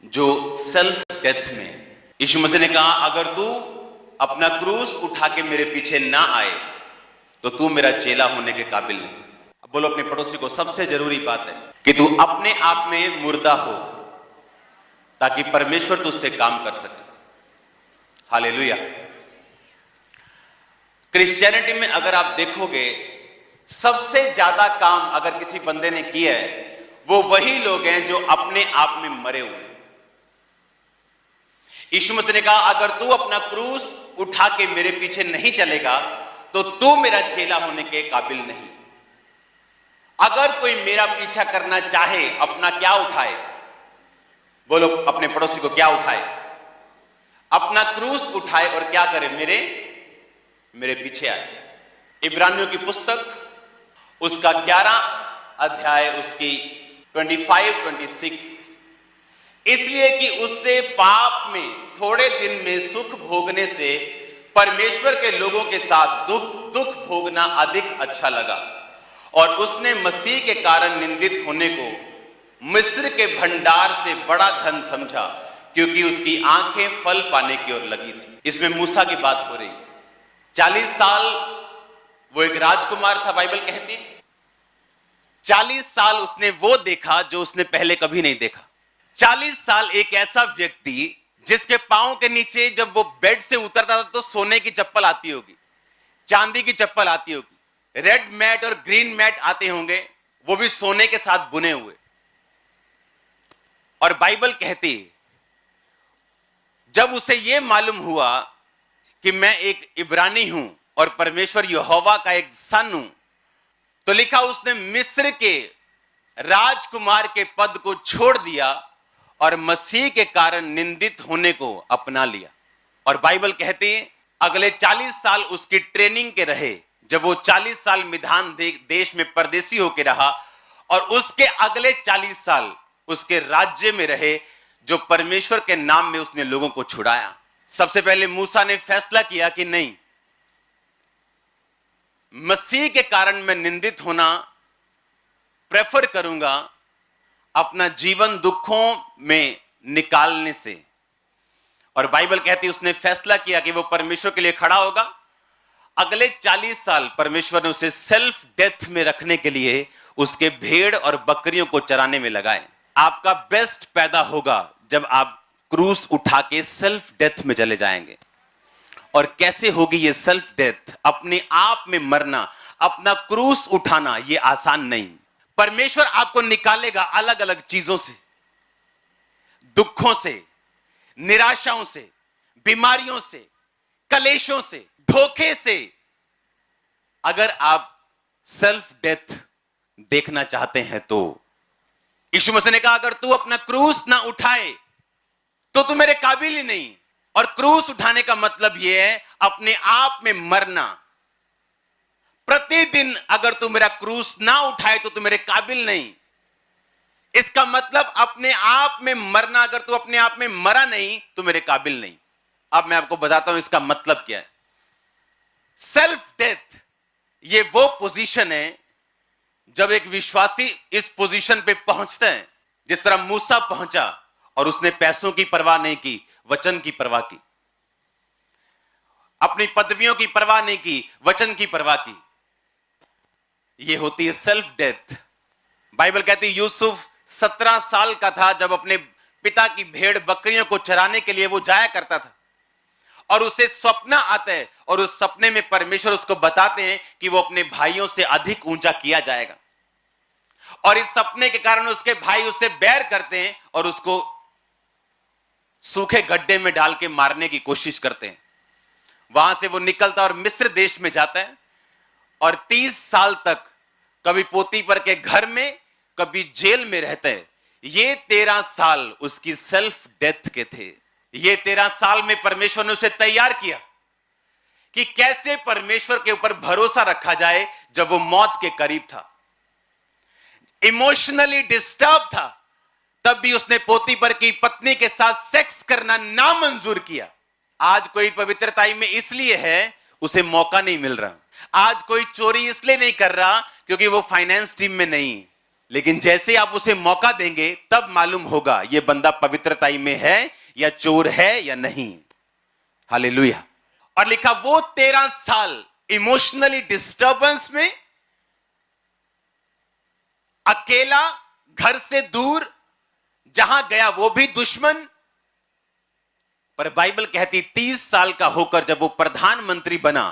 जो self death में यीशु मसीह ने कहा, अगर तू अपना क्रूस उठा के मेरे पीछे ना आए तो तू मेरा चेला होने के काबिल नहीं। अब बोलो अपने पड़ोसी को, सबसे जरूरी बात है कि तू अपने आप में मुर्दा हो ताकि परमेश्वर तुझसे काम कर सके। हालेलुया। क्रिश्चियनिटी में अगर आप देखोगे, सबसे ज्यादा काम अगर किसी बंदे ने किया है वो वही लोग हैं जो अपने आप में मरे हुए हैं। यीशु मसीह ने कहा, अगर तू अपना क्रूस उठा के मेरे पीछे नहीं चलेगा तो तू मेरा चेला होने के काबिल नहीं। अगर कोई मेरा पीछा करना चाहे, अपना क्या उठाए? बोलो अपने पड़ोसी को, क्या उठाए? अपना क्रूस उठाए और क्या करे? मेरे पीछे आए। इब्रानियों की पुस्तक उसका 11 अध्याय उसकी 25-26, इसलिए कि उससे पाप में थोड़े दिन में सुख भोगने से परमेश्वर के लोगों के साथ दुख भोगना अधिक अच्छा लगा, और उसने मसीह के कारण निंदित होने को मिस्र के भंडार से बड़ा धन समझा, क्योंकि उसकी आंखें फल पाने की ओर लगी थी। इसमें मूसा की बात हो रही। 40 साल वो एक राजकुमार था, बाइबल कहती है 40 साल उसने वो देखा जो उसने पहले कभी नहीं देखा। 40 साल एक ऐसा व्यक्ति जिसके पांव के नीचे जब वो बेड से उतरता था तो सोने की चप्पल आती होगी, चांदी की चप्पल आती होगी, रेड मैट और ग्रीन मैट आते होंगे, वो भी सोने के साथ बुने हुए। और बाइबल कहती है जब उसे यह मालूम हुआ कि मैं एक इब्रानी हूं और परमेश्वर यहोवा का एक सन हूं, तो लिखा उसने मिस्र के राजकुमार के पद को छोड़ दिया और मसीह के कारण निंदित होने को अपना लिया। और बाइबल कहती है अगले 40 साल उसकी ट्रेनिंग के रहे, जब वो 40 साल मिधान देश में परदेसी होकर रहा, और उसके अगले 40 साल उसके राज्य में रहे, जो परमेश्वर के नाम में उसने लोगों को छुड़ाया। सबसे पहले मूसा ने फैसला किया कि नहीं, मसीह के कारण मैं निंदित होना प्रेफर करूंगा अपना जीवन दुखों में निकालने से। और बाइबल कहती है उसने फैसला किया कि वो परमेश्वर के लिए खड़ा होगा। अगले 40 साल परमेश्वर ने उसे सेल्फ डेथ में रखने के लिए उसके भेड़ और बकरियों को चराने में लगाए। आपका बेस्ट पैदा होगा जब आप क्रूस उठा के सेल्फ डेथ में चले जाएंगे। और कैसे होगी ये सेल्फ डेथ? अपने आप में मरना, अपना क्रूस उठाना, ये आसान नहीं। परमेश्वर आपको निकालेगा अलग अलग चीजों से, दुखों से, निराशाओं से, बीमारियों से, कलेशों से, धोखे से। अगर आप सेल्फ डेथ देखना चाहते हैं तो यीशु मसीह ने कहा अगर तू अपना क्रूस ना उठाए तो तू मेरे काबिल ही नहीं। और क्रूस उठाने का मतलब यह है अपने आप में मरना। प्रतिदिन अगर तू मेरा क्रूस ना उठाए तो तू मेरे काबिल नहीं। इसका मतलब अपने आप में मरना। अगर तू अपने आप में मरा नहीं तो मेरे काबिल नहीं। अब मैं आपको बताता हूं इसका मतलब क्या है। सेल्फ डेथ ये वो पोजीशन है जब एक विश्वासी इस पोजीशन पे पहुंचता है, जिस तरह मूसा पहुंचा और उसने पैसों की परवाह नहीं की, वचन की परवाह की, अपनी पदवियों की परवाह नहीं की, वचन की परवाह की। यह होती है सेल्फ डेथ। बाइबल कहती है यूसुफ 17 साल का था जब अपने पिता की भेड़ बकरियों को चराने के लिए वो जाया करता था, और उसे सपना आता है, और उस सपने में परमेश्वर उसको बताते हैं कि वो अपने भाइयों से अधिक ऊंचा किया जाएगा। और इस सपने के कारण उसके भाई उससे बैर करते हैं और उसको सूखे गड्ढे में डाल के मारने की कोशिश करते हैं। वहां से वो निकलता और मिस्र देश में जाता है, और 30 साल तक कभी पोतीपर के घर में, कभी जेल में रहता है। ये 13 साल उसकी सेल्फ डेथ के थे। ये 13 साल में परमेश्वर ने उसे तैयार किया कि कैसे परमेश्वर के ऊपर भरोसा रखा जाए जब वो मौत के करीब था। इमोशनली डिस्टर्ब था, तब भी उसने पोतीपर की पत्नी के साथ सेक्स करना नामंजूर किया। आज कोई पवित्रताई में इसलिए है उसे मौका नहीं मिल रहा। आज कोई चोरी इसलिए नहीं कर रहा क्योंकि वो फाइनेंस टीम में नहीं। लेकिन जैसे आप उसे मौका देंगे तब मालूम होगा ये बंदा पवित्रताई में है या चोर है या नहीं। हालेलुया। और लिखा वो 13 साल इमोशनली डिस्टर्बेंस में, अकेला, घर से दूर, जहां गया वो भी दुश्मन। पर बाइबल कहती 30 साल का होकर जब वो प्रधानमंत्री बना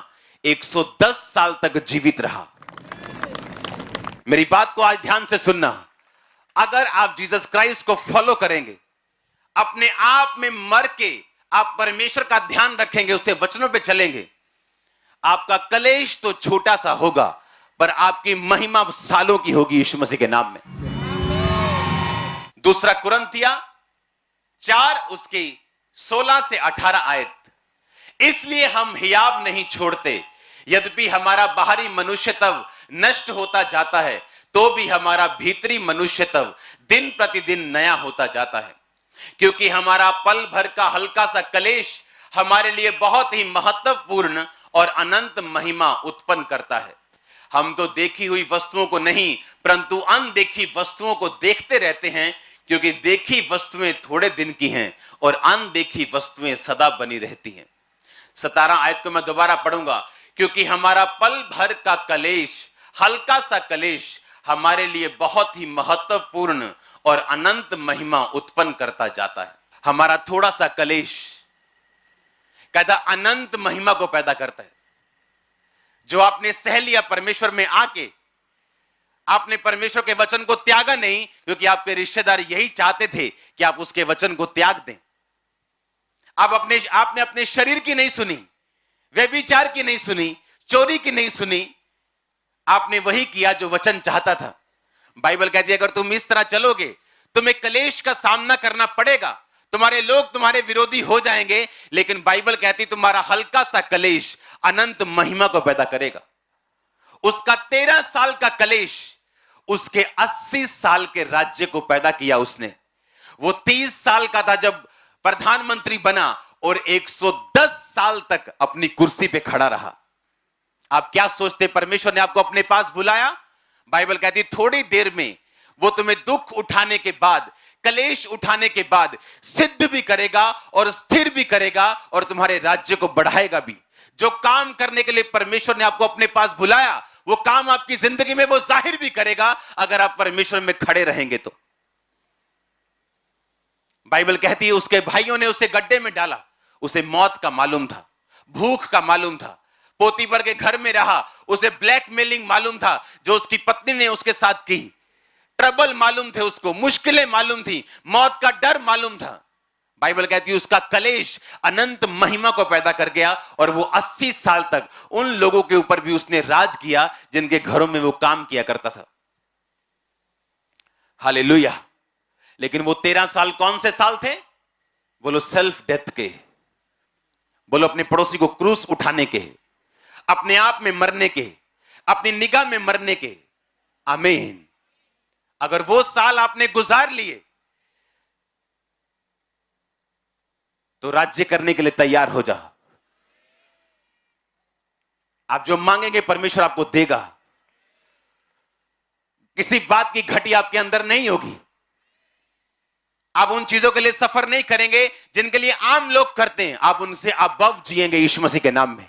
110 साल तक जीवित रहा। मेरी बात को आज ध्यान से सुनना। अगर आप जीसस क्राइस्ट को फॉलो करेंगे, अपने आप में मर के आप परमेश्वर का ध्यान रखेंगे, उसके वचनों पे चलेंगे, आपका कलेश तो छोटा सा होगा पर आपकी महिमा सालों की होगी यीशु मसीह के नाम में। दूसरा कुरिन्थिया 4 उसकी 16 से 18 आयत। इसलिए हम हियाव नहीं छोड़ते, यद्यपि हमारा बाहरी मनुष्य तब नष्ट होता जाता है, तो भी हमारा भीतरी मनुष्य तब दिन प्रतिदिन नया होता जाता है। क्योंकि हमारा पल भर का हल्का सा कलेश हमारे लिए बहुत ही महत्वपूर्ण और अनंत महिमा उत्पन्न करता है। हम तो देखी हुई वस्तुओं को नहीं परंतु अनदेखी वस्तुओं को देखते रहते हैं, क्योंकि देखी वस्तुएं थोड़े दिन की हैं और अनदेखी वस्तुएं सदा बनी रहती हैं। 17 आयत को मैं दोबारा पढ़ूंगा। क्योंकि हमारा पल भर का कलेश, हल्का सा कलेश हमारे लिए बहुत ही महत्वपूर्ण और अनंत महिमा उत्पन्न करता जाता है। हमारा थोड़ा सा कलेश कहता अनंत महिमा को पैदा करता है। जो आपने सह लिया परमेश्वर में आके, आपने परमेश्वर के वचन को त्यागा नहीं, क्योंकि आपके रिश्तेदार यही चाहते थे कि आप उसके वचन को त्याग दें। आपने अपने शरीर की नहीं सुनी, व्यभिचार की नहीं सुनी, चोरी की नहीं सुनी, आपने वही किया जो वचन चाहता था। बाइबल कहती है अगर तुम इस तरह चलोगे तुम्हें कलेश का सामना करना पड़ेगा, तुम्हारे लोग तुम्हारे विरोधी हो जाएंगे, लेकिन बाइबल कहती तुम्हारा हल्का सा कलेश अनंत महिमा को पैदा करेगा। उसका 13 साल का कलेश उसके 80 साल के राज्य को पैदा किया उसने। वो 30 साल का था जब प्रधानमंत्री बना और 110 साल तक अपनी कुर्सी पे खड़ा रहा। आप क्या सोचते परमेश्वर ने आपको अपने पास बुलाया? बाइबल कहती थोड़ी देर में वो तुम्हें दुख उठाने के बाद, कलेश उठाने के बाद सिद्ध भी करेगा और स्थिर भी करेगा और तुम्हारे राज्य को बढ़ाएगा भी। जो काम करने के लिए परमेश्वर ने आपको अपने पास बुलाया वो काम आपकी जिंदगी में वो जाहिर भी करेगा अगर आप परमेश्वर में खड़े रहेंगे तो। बाइबल कहती है उसके भाइयों ने उसे गड्ढे में डाला, उसे मौत का मालूम था, भूख का मालूम था, पोतीपर के घर में रहा, उसे ब्लैकमेलिंग मालूम था जो उसकी पत्नी ने उसके साथ की, ट्रबल मालूम थे उसको, मुश्किलें मालूम थी, मौत का डर मालूम था। बाइबल कहती है उसका कलेश अनंत महिमा को पैदा कर गया और वो 80 साल तक उन लोगों के ऊपर भी उसने राज किया जिनके घरों में वो काम किया करता था। हालेलुया। लेकिन वो 13 साल कौन से साल थे? बोलो सेल्फ डेथ के, बोलो अपने पड़ोसी को क्रूस उठाने के, अपने आप में मरने के, अपनी निगाह में मरने के। आमीन। अगर वो साल आपने गुजार लिए तो राज्य करने के लिए तैयार हो जाओ। आप जो मांगेंगे परमेश्वर आपको देगा। किसी बात की घटी आपके अंदर नहीं होगी। आप उन चीजों के लिए सफर नहीं करेंगे जिनके लिए आम लोग करते हैं, आप उनसे अबव जिएंगे यीशु मसीह के नाम में।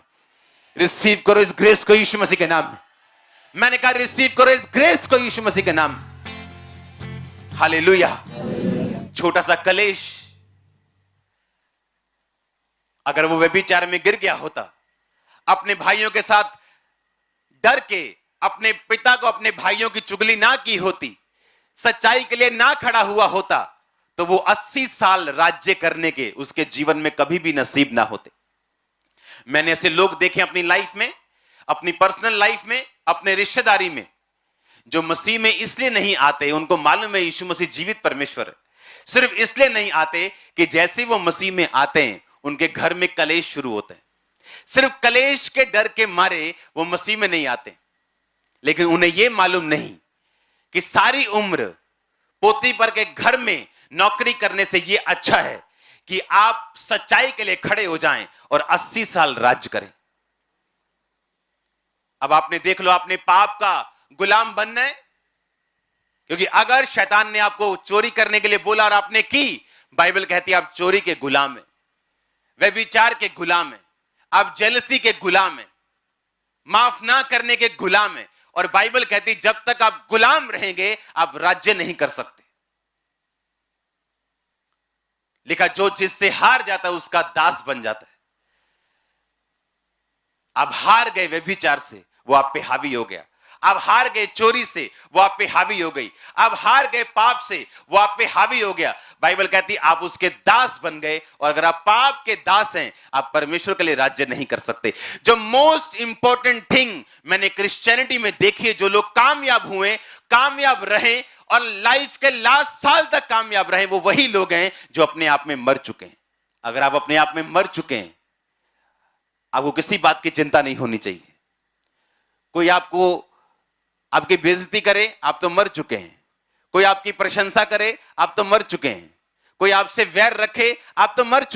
रिसीव करो इस ग्रेस को यीशु मसीह के नाम में। मैंने कहा रिसीव करो इस ग्रेस को यीशु मसीह के नाम में। हालेलुया। छोटा सा कलेश अगर वो व्यभिचार में गिर गया होता, अपने भाइयों के साथ डर के अपने पिता को अपने भाइयों की चुगली ना की होती, सच्चाई के लिए ना खड़ा हुआ होता, तो वो 80 साल राज्य करने के उसके जीवन में कभी भी नसीब ना होते। मैंने ऐसे लोग देखे अपनी लाइफ में, अपनी पर्सनल लाइफ में, अपने रिश्तेदारी में, जो मसीह में इसलिए नहीं आते, उनको मालूम है यीशु मसीह जीवित परमेश्वर है, सिर्फ इसलिए नहीं आते कि जैसे वो मसीह में आते हैं उनके घर में कलेश शुरू होते हैं। सिर्फ कलेश के डर के मारे वो मसीह में नहीं आते, लेकिन उन्हें यह मालूम नहीं कि सारी उम्र पोतीपर के घर में नौकरी करने से यह अच्छा है कि आप सच्चाई के लिए खड़े हो जाएं और 80 साल राज्य करें। अब आपने देख लो, आपने पाप का गुलाम बनना है क्योंकि अगर शैतान ने आपको चोरी करने के लिए बोला और आपने की, बाइबल कहती है आप चोरी के गुलाम हैं, व्यभिचार के गुलाम हैं, आप जेलसी के गुलाम हैं, माफ ना करने के गुलाम हैं। और बाइबल कहती जब तक आप गुलाम रहेंगे आप राज्य नहीं कर सकते। लिखा जो जिससे हार जाता है उसका दास बन जाता है। आप हार गए व्यभिचार से, वो आप पे हावी हो गया। आप हार गए चोरी से, वो आप पे हावी हो गई। आप हार गए पाप से, वो आप पे हावी हो गया। बाइबल कहती आप उसके दास बन गए, और अगर आप पाप के दास हैं आप परमेश्वर के लिए राज्य नहीं कर सकते। जो मोस्ट इंपॉर्टेंट थिंग मैंने क्रिश्चियनिटी में देखी है, जो लोग कामयाब हुए, कामयाब रहे और लाइफ के लास्ट साल तक कामयाब रहे, वो वही लोग हैं जो अपने आप में मर चुके हैं। अगर आप अपने आप में मर चुके हैं, आपको किसी बात की चिंता नहीं होनी चाहिए। कोई आपको आपकी बेइज्जती करे, आप तो मर चुके हैं। कोई आपकी प्रशंसा करे, आप तो मर चुके हैं। कोई आपसे वैर रखे, आप तो मर चुके हैं।